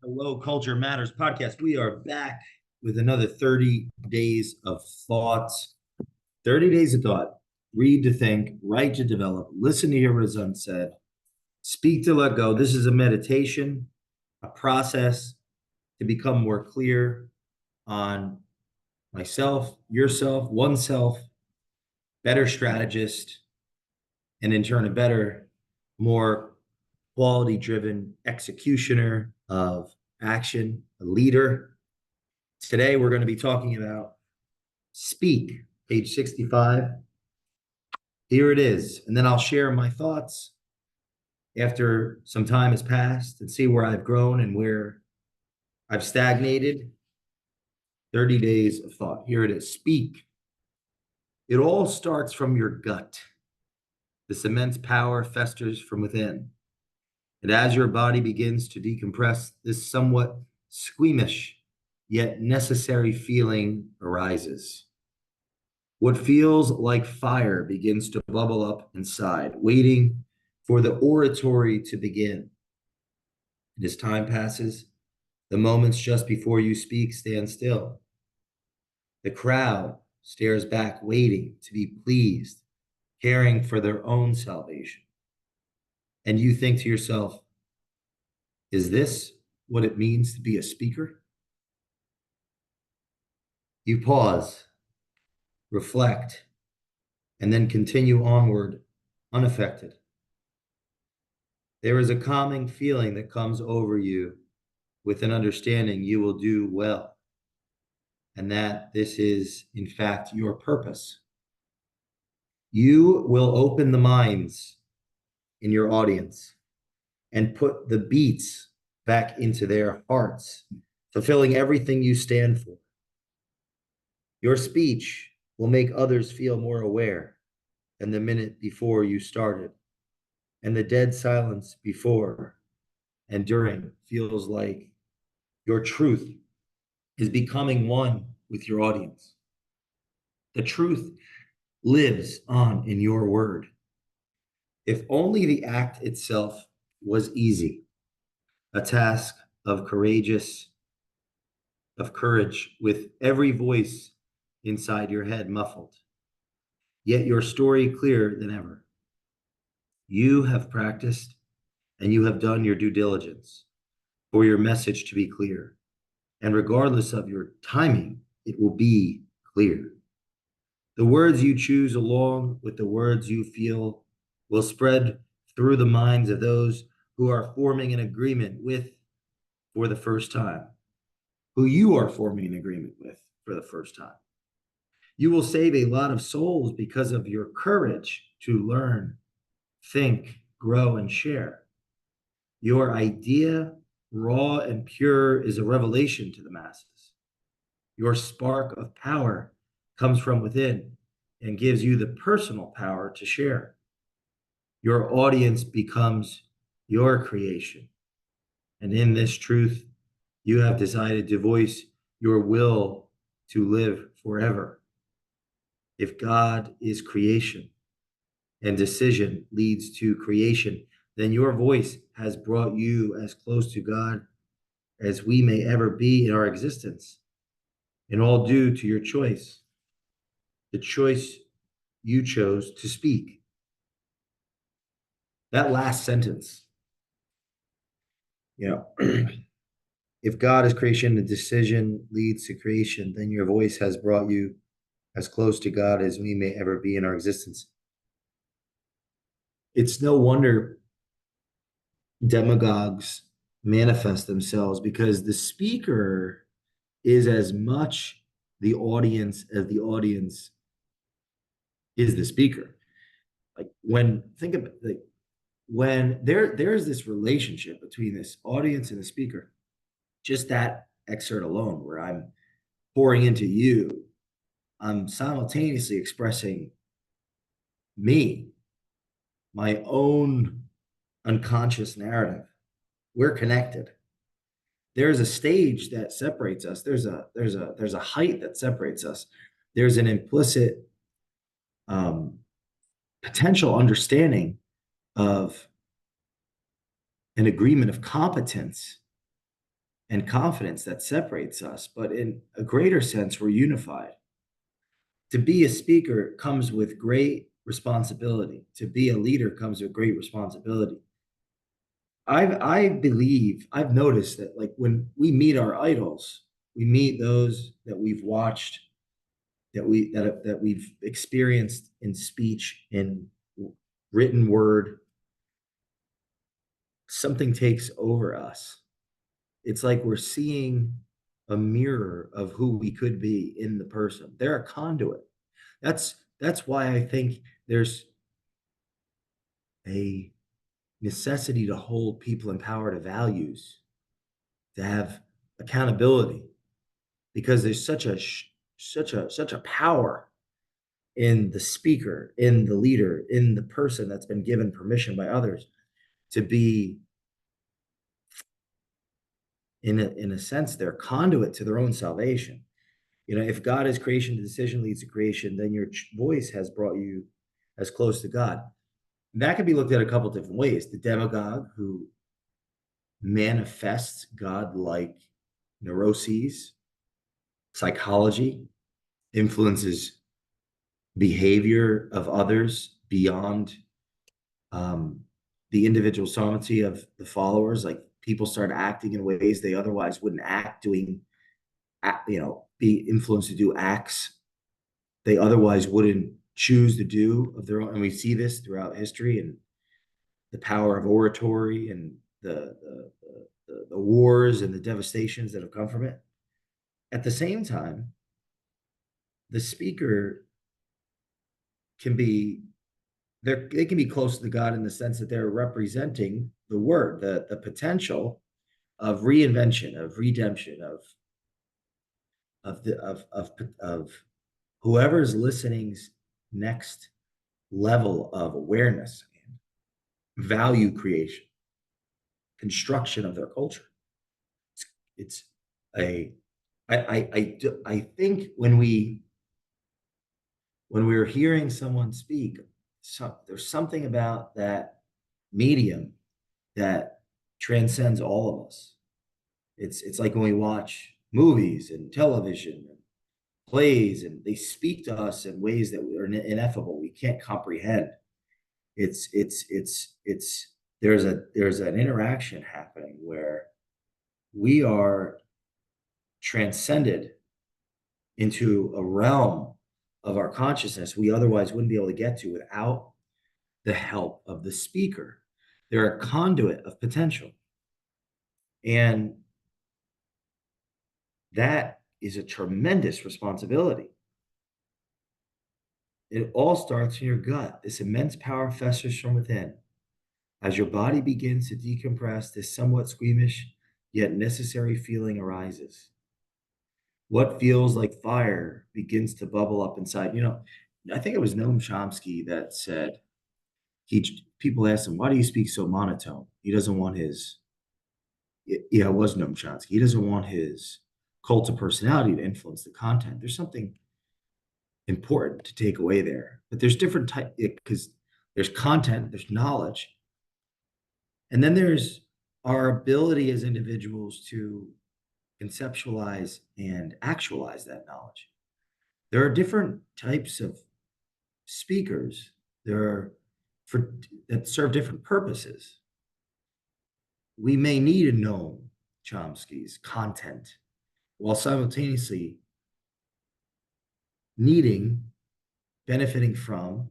Hello, Culture Matters podcast. We are back with another 30 days of thoughts. 30 days of thought. Read to think, write to develop, listen to hear what is unsaid, speak to let go. This is a meditation, a process to become more clear on myself, yourself, oneself, better strategist, and in turn, a better, more quality driven executioner of action, a leader. Today, we're going to be talking about speak, page 65. Here it is. And then I'll share my thoughts after some time has passed and see where I've grown and where I've stagnated. 30 days of thought. Here it is. Speak. It all starts from your gut. This immense power festers from within. And as your body begins to decompress, this somewhat squeamish yet necessary feeling arises. What feels like fire begins to bubble up inside, waiting for the oratory to begin. And as time passes, the moments just before you speak stand still. The crowd stares back, waiting to be pleased, caring for their own salvation. And you think to yourself, is this what it means to be a speaker? You pause, reflect, and then continue onward unaffected. There is a calming feeling that comes over you with an understanding you will do well, and that this is, in fact, your purpose. You will open the minds in your audience and put the beats back into their hearts, fulfilling everything you stand for. Your speech will make others feel more aware than the minute before you started, and the dead silence before and during feels like your truth is becoming one with your audience. The truth lives on in your word. If only the act itself was easy, a task of courage with every voice inside your head muffled, yet your story clearer than ever. You have practiced and you have done your due diligence for your message to be clear. And regardless of your timing, it will be clear. The words you choose, along with the words you feel, will spread through the minds of those who are forming an agreement with for the first time, who you are forming an agreement with for the first time. You will save a lot of souls because of your courage to learn, think, grow, and share. Your idea, raw and pure, is a revelation to the masses. Your spark of power comes from within and gives you the personal power to share. Your audience becomes your creation. And in this truth, you have decided to voice your will to live forever. If God is creation and decision leads to creation, then your voice has brought you as close to God as we may ever be in our existence, and all due to your choice, the choice you chose to speak. That last sentence, you know, if God is creation, the decision leads to creation, then your voice has brought you as close to God as we may ever be in our existence. It's no wonder demagogues manifest themselves, because the speaker is as much the audience as the audience is the speaker. Like when think about like when there's this relationship between this audience and the speaker, just that excerpt alone, where I'm pouring into you, I'm simultaneously expressing me, my own unconscious narrative. We're connected. There's a stage that separates us. There's a height that separates us. There's an implicit potential understanding of an agreement of competence and confidence that separates us, but in a greater sense, we're unified. To be a speaker comes with great responsibility. To be a leader comes with great responsibility. I believe I've noticed that like when we meet our idols, we meet those that we've watched, that we've experienced in speech, in written word, something takes over us. It's like we're seeing a mirror of who we could be in the person. They're a conduit. That's why I think there's a necessity to hold people in power to values, to have accountability, because there's such a power in the speaker, in the leader, in the person that's been given permission by others to be, in a sense, they're conduit to their own salvation. You know, if God is creation, the decision leads to creation, then your voice has brought you as close to God. That could be looked at a couple different ways. The demagogue who manifests God-like neuroses, psychology, influences behavior of others beyond the individual sovereignty of the followers. Like people start acting in ways they otherwise wouldn't act, be influenced to do acts they otherwise wouldn't choose to do of their own. And we see this throughout history, and the power of oratory and the wars and the devastations that have come from it. At the same time, the speaker can be they can be close to God in the sense that they're representing the word, the potential of reinvention, of redemption, of whoever's listening's next level of awareness and value creation, construction of their culture. It's a I think when we're hearing someone speak, there's something about that medium that transcends all of us. It's like when we watch movies and television and plays, and they speak to us in ways that are ineffable. We can't comprehend. It's there's an interaction happening where we are transcended into a realm of our consciousness we otherwise wouldn't be able to get to without the help of the speaker. They're a conduit of potential. And that is a tremendous responsibility. It all starts in your gut. This immense power festers from within. As your body begins to decompress, this somewhat squeamish yet necessary feeling arises. What feels like fire begins to bubble up inside. You know, I think it was Noam Chomsky that said, people asked him, why do you speak so monotone? He doesn't want his, yeah, it was Noam Chomsky. He doesn't want his cult of personality to influence the content. There's something important to take away there. But there's different type, because there's content, there's knowledge, and then there's our ability as individuals to conceptualize and actualize that knowledge. There are different types of speakers. There are that serve different purposes. We may need to know Chomsky's content while simultaneously benefiting from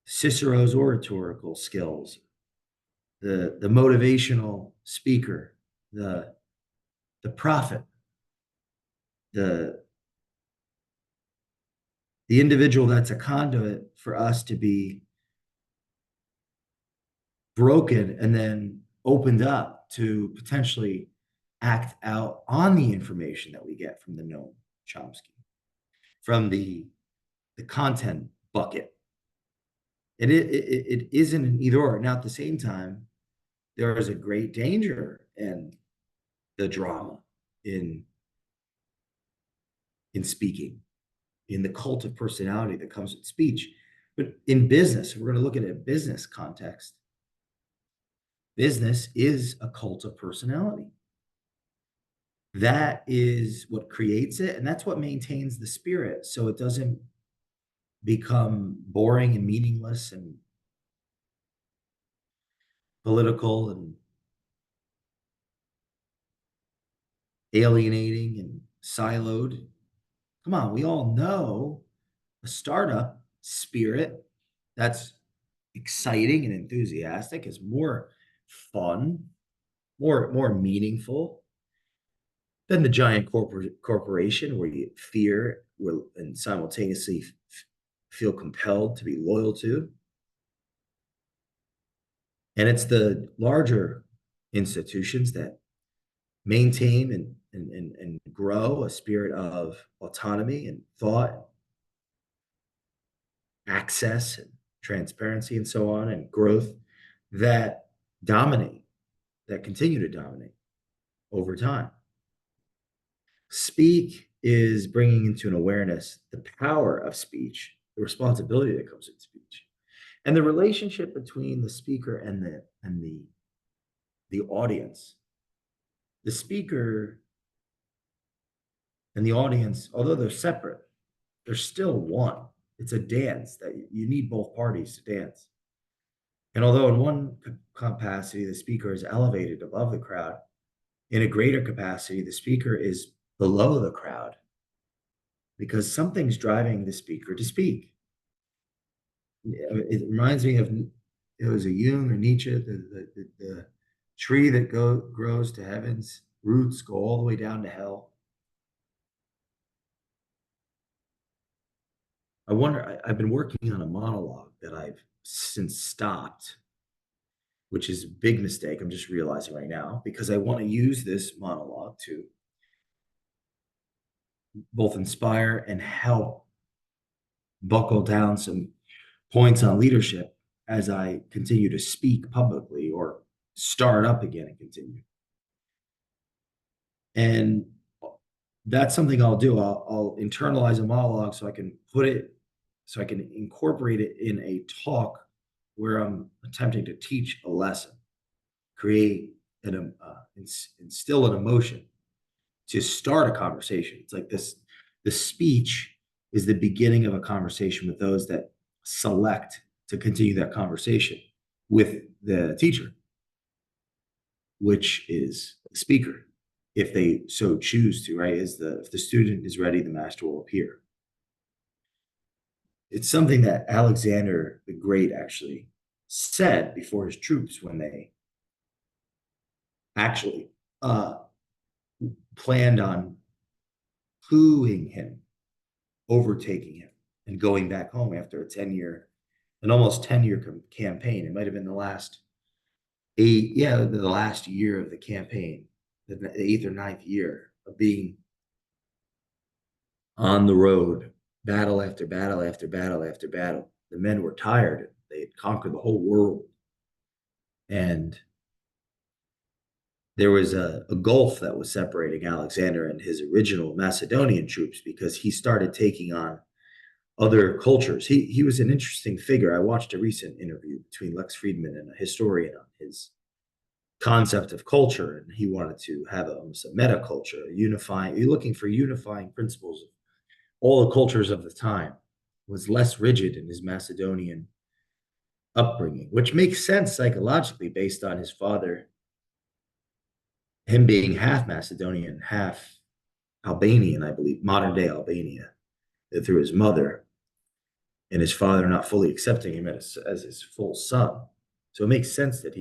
Cicero's oratorical skills, the motivational speaker, the prophet, the individual that's a conduit for us to be broken and then opened up to potentially act out on the information that we get from the Noam Chomsky, from the content bucket. It isn't an either or. Now, at the same time, there is a great danger in the drama, in speaking, in the cult of personality that comes with speech. But in business, if we're going to look at a business context, business is a cult of personality. That is what creates it, and that's what maintains the spirit, so it doesn't become boring and meaningless and political and alienating and siloed. Come on, we all know a startup spirit that's exciting and enthusiastic is more fun, more meaningful than the giant corporation where you fear and simultaneously feel compelled to be loyal to. And it's the larger institutions that maintain and grow a spirit of autonomy and thought, access and transparency and so on, and growth that dominate, that continue to dominate over time. Speak is bringing into an awareness the power of speech, the responsibility that comes with speech, and the relationship between the speaker and the audience. The speaker and the audience, although they're separate, they're still one. It's a dance that you need both parties to dance. And although in one capacity, the speaker is elevated above the crowd, in a greater capacity, the speaker is below the crowd because something's driving the speaker to speak. It reminds me of, it was a Jung or Nietzsche, the tree that grows to heaven's roots go all the way down to hell. I wonder, I've been working on a monologue that I've since stopped, which is a big mistake. I'm just realizing right now because I want to use this monologue to both inspire and help buckle down some points on leadership as I continue to speak publicly or start up again and continue. And that's something I'll do. I'll internalize a monologue so I can incorporate it in a talk where I'm attempting to teach a lesson, create instill an emotion to start a conversation. It's like this, the speech is the beginning of a conversation with those that select to continue that conversation with the teacher, which is the speaker, if they so choose to, right? If the student is ready, the master will appear. It's something that Alexander the Great actually said before his troops when they actually planned on cooing him, overtaking him, and going back home after an almost 10-year campaign. It might have been the last the last year of the campaign, the eighth or ninth year of being on the road, battle after battle after battle after battle. The men were tired. They had conquered the whole world. And there was a gulf that was separating Alexander and his original Macedonian troops because he started taking on other cultures. He was an interesting figure. I watched a recent interview between Lex Friedman and a historian on his concept of culture, and he wanted to have almost a meta culture, unifying. You're looking for unifying principles of all the cultures of the time. Was less rigid in his Macedonian upbringing, which makes sense psychologically based on his father, him being half Macedonian, half Albanian, I believe, modern day Albania, through his mother, and his father not fully accepting him as his full son. So it makes sense that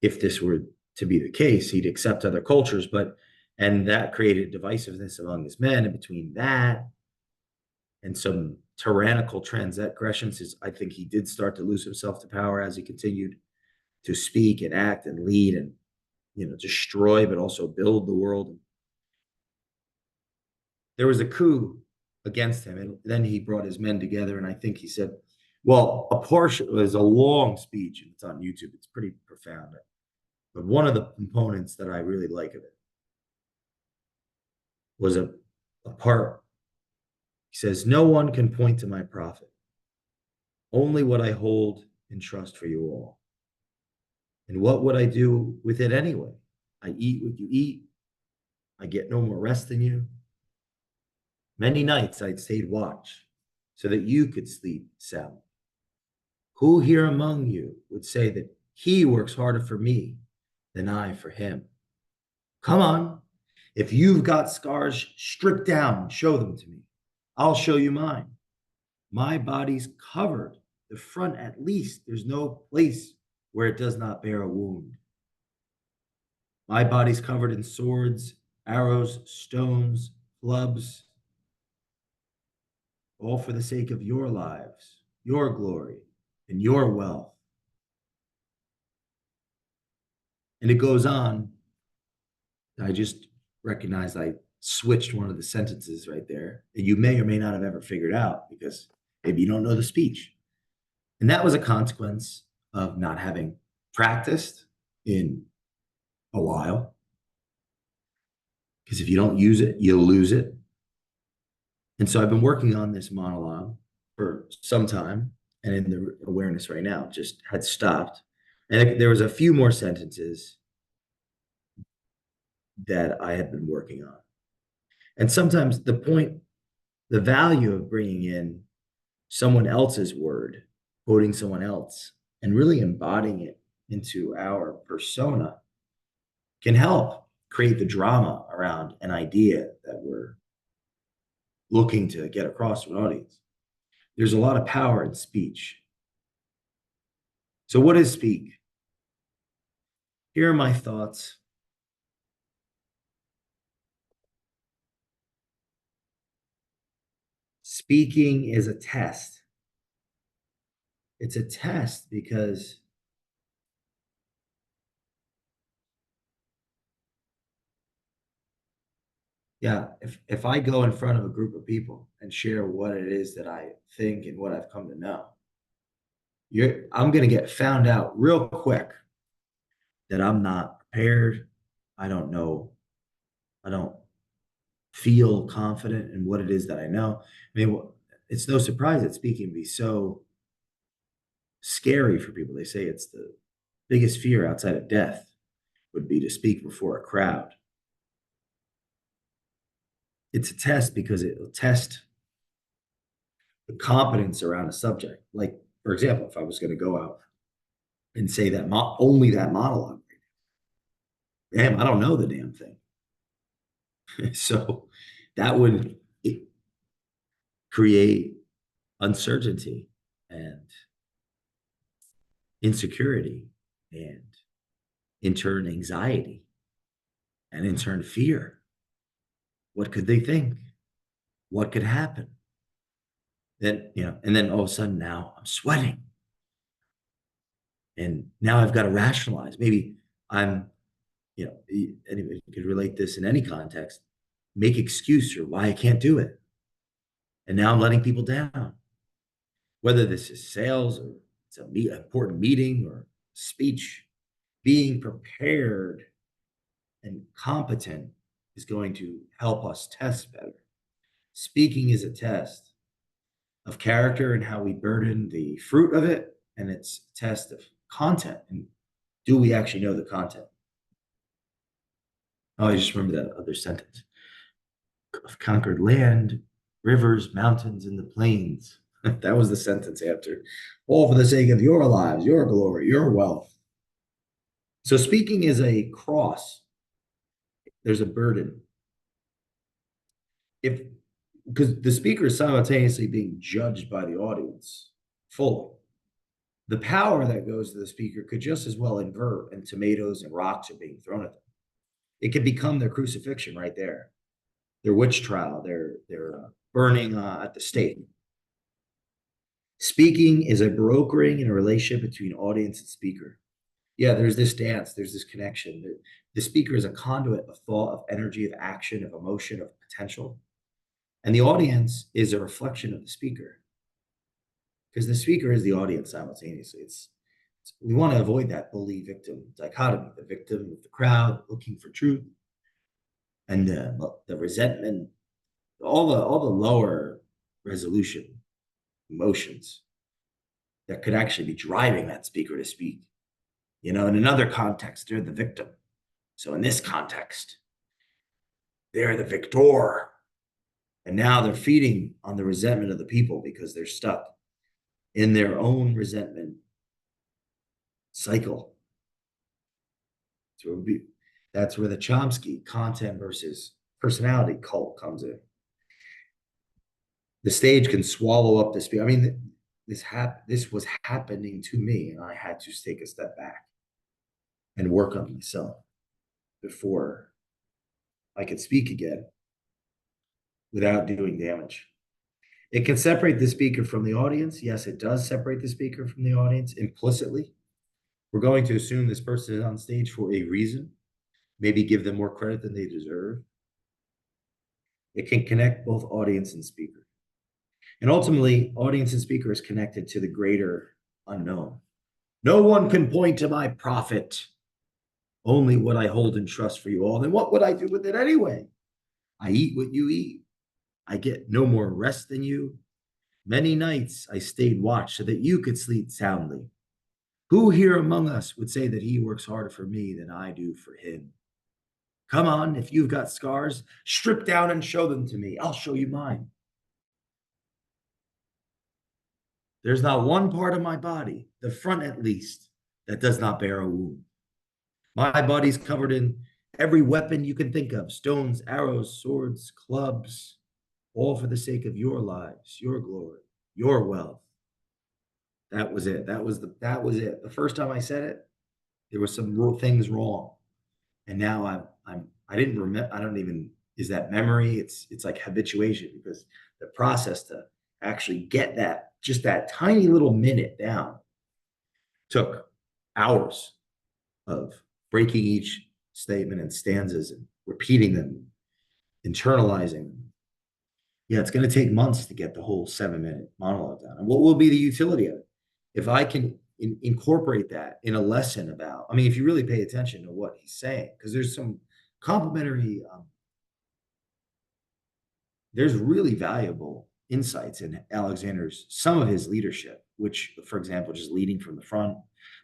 if this were to be the case, he'd accept other cultures, and that created divisiveness among his men. And between that and some tyrannical transgressions, I think he did start to lose himself to power as he continued to speak and act and lead and, destroy, but also build the world. There was a coup against him, and then he brought his men together, and I think he said, well, a portion was a long speech, and it's on YouTube. It's pretty profound. But one of the components that I really like of it was a part. He says, no one can point to my profit, only what I hold in trust for you all. And what would I do with it anyway? I eat what you eat, I get no more rest than you. Many nights I'd stayed watch so that you could sleep sound. Who here among you would say that he works harder for me than I for him? Come on. If you've got scars, strip down, show them to me. I'll show you mine. My body's covered, the front at least. There's no place where it does not bear a wound. My body's covered in swords, arrows, stones, clubs, all for the sake of your lives, your glory, and your wealth. And it goes on. I just recognized I switched one of the sentences right there, and you may or may not have ever figured out because maybe you don't know the speech. And that was a consequence of not having practiced in a while. Because if you don't use it, you'll lose it. And so I've been working on this monologue for some time, and in the awareness right now, just had stopped. And there was a few more sentences that I had been working on. And sometimes the value of bringing in someone else's word, quoting someone else, and really embodying it into our persona can help create the drama around an idea that we're looking to get across to an audience. There's a lot of power in speech. So, what is speak? Here are my thoughts. Speaking is a test. It's a test because yeah, if I go in front of a group of people and share what it is that I think and what I've come to know, I'm going to get found out real quick that I'm not prepared. I don't know. I don't feel confident in what it is that I know. I mean, it's no surprise that speaking can be so scary for people. They say it's the biggest fear outside of death would be to speak before a crowd. It's a test because it will test the competence around a subject. Like, for example, if I was going to go out and say that only that monologue, damn, I don't know the damn thing. So that would create uncertainty and insecurity and in turn anxiety and in turn fear. What could they think? What could happen? Then, and then all of a sudden now I'm sweating. And now I've got to rationalize. Maybe I'm, anybody could relate this in any context, make excuse for why I can't do it. And now I'm letting people down. Whether this is sales or it's an important meeting or speech, being prepared and competent is going to help us test better. Speaking is a test of character and how we burden the fruit of it, and it's a test of content. And do we actually know the content? Oh, I just remember that other sentence. I've conquered land, rivers, mountains, and the plains. That was the sentence after. All for the sake of your lives, your glory, your wealth. So speaking is a cross. There's a burden. Because the speaker is simultaneously being judged by the audience fully. The power that goes to the speaker could just as well invert, and tomatoes and rocks are being thrown at them. It could become their crucifixion right there, their witch trial, their burning at the stake. Speaking is a brokering in a relationship between audience and speaker. Yeah, there's this dance, there's this connection. The speaker is a conduit of thought, of energy, of action, of emotion, of potential. And the audience is a reflection of the speaker because the speaker is the audience simultaneously. We want to avoid that bully victim dichotomy, the victim of the crowd looking for truth and the resentment, all the lower resolution emotions that could actually be driving that speaker to speak. In another context, they're the victim. So in this context, They're the victor. And now they're feeding on the resentment of the people because they're stuck in their own resentment cycle. So that's where the Chomsky content versus personality cult comes in. The stage can swallow up the speech. I mean, this was happening to me, and I had to take a step back and work on myself before I could speak again without doing damage. It can separate the speaker from the audience. Yes, it does separate the speaker from the audience implicitly. We're going to assume this person is on stage for a reason, maybe give them more credit than they deserve. It can connect both audience and speaker. And ultimately, audience and speaker is connected to the greater unknown. No one can point to my profit, only what I hold in trust for you all. Then what would I do with it anyway? I eat what you eat. I get no more rest than you. Many nights I stayed watch so that you could sleep soundly. Who here among us would say that he works harder for me than I do for him? Come on, if you've got scars, strip down and show them to me. I'll show you mine. There's not one part of my body, the front at least, that does not bear a wound. My body's covered in every weapon you can think of: stones, arrows, swords, clubs, all for the sake of your lives, your glory, your wealth. That was it. That was it. The first time I said it, there were some things wrong. And now I didn't remember, I don't even, is that memory? It's like habituation, because the process to actually get that, just that tiny little minute down, took hours of breaking each statement and stanzas and repeating them, internalizing them. Yeah, it's going to take months to get the whole 7-minute monologue down. And what will be the utility of it? If I can incorporate that in a lesson about, I mean, if you really pay attention to what he's saying, because there's some complimentary, there's really valuable insights in Alexander's, some of his leadership, which, for example, just leading from the front.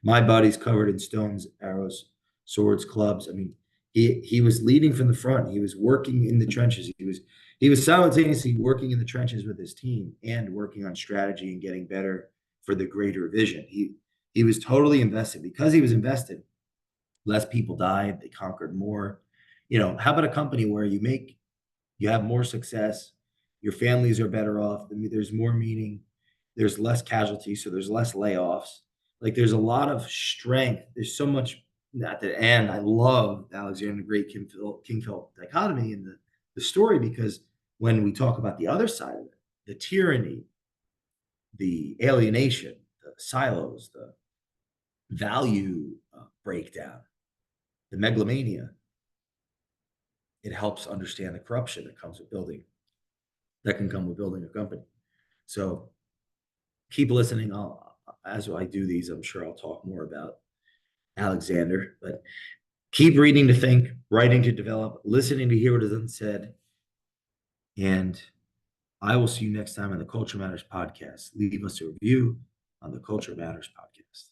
My body's covered in stones, arrows, swords, clubs. I mean, he was leading from the front. He was working in the trenches. He was simultaneously working in the trenches with his team and working on strategy and getting better for the greater vision. He was totally invested. Because he was invested, less people died. They conquered more. You know, how about a company where you have more success, your families are better off, there's more meaning, there's less casualties, so there's less layoffs. Like, there's a lot of strength. There's so much at the end. I love Alexander the Great Kingfeld dichotomy in the story, because when we talk about the other side of it, the tyranny, the alienation, the silos, the value breakdown, the megalomania, it helps understand the corruption that comes with that can come with building a company. So keep listening. As I do these, I'm sure I'll talk more about Alexander, but keep reading to think, writing to develop, listening to hear what is unsaid. And I will see you next time on the Culture Matters podcast. Leave us a review on the Culture Matters podcast.